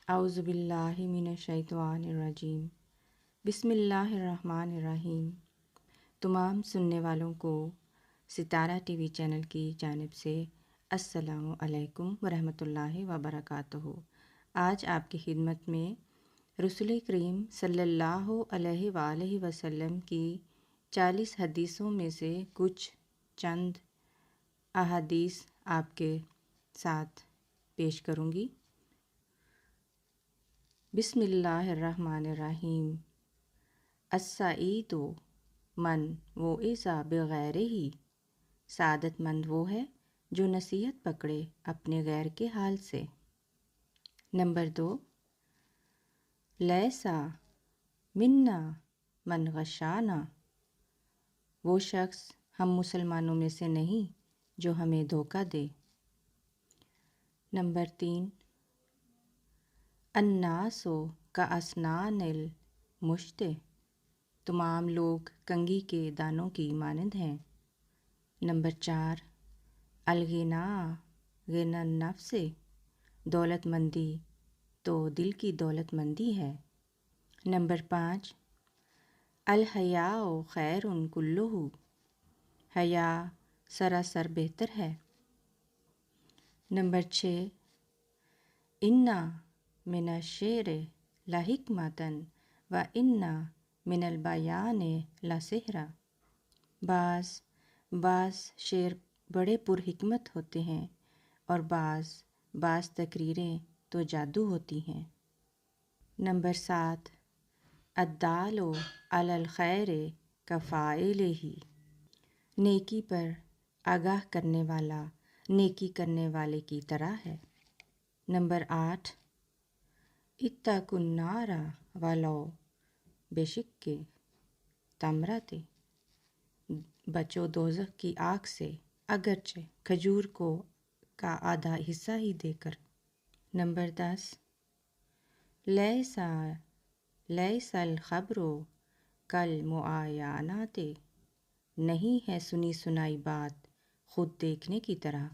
اعوذ باللہ من الشیطان الرجیم، بسم اللہ الرحمن الرحیم۔ تمام سننے والوں کو ستارہ ٹی وی چینل کی جانب سے السلام علیکم ورحمۃ اللہ وبرکاتہ۔ آج آپ کی خدمت میں رسول کریم صلی اللہ علیہ وآلہ وسلم کی 40 حدیثوں میں سے کچھ چند احادیث آپ کے ساتھ پیش کروں گی۔ بسم اللہ الرحمن الرحیم۔ السعید من وعظ بغیرہ، سعادت مند وہ ہے جو نصیحت پکڑے اپنے غیر کے حال سے۔ نمبر 2، لیسا منا من غشانا، وہ شخص ہم مسلمانوں میں سے نہیں جو ہمیں دھوکہ دے۔ نمبر 3، الناس کاسنان المشط، تمام لوگ کنگھی کے دانوں کی مانند ہیں۔ نمبر 4، الغنا غنی النفس، دولت مندی تو دل کی دولت مندی ہے۔ نمبر 5، الحیاء خیر کلہ، حیا سراسر بہتر ہے۔ نمبر 6، ان من الشعر لحکمۃ و ان من البیان لسحرا، بعض شعر بڑے پرحکمت ہوتے ہیں اور بعض تقریریں تو جادو ہوتی ہیں۔ نمبر 7، الدال علی الخیر کفاعلہ، نیکی پر آگاہ کرنے والا نیکی کرنے والے کی طرح ہے۔ نمبر 8، اتقوا النار ولو بشق تمرۃ، بچو دوزخ کی آگ سے اگرچہ کھجور کا آدھا حصہ ہی دے کر۔ نمبر 10، لیس الخبر کالمعاینات، نہیں ہے سنی سنائی بات خود دیکھنے کی طرح۔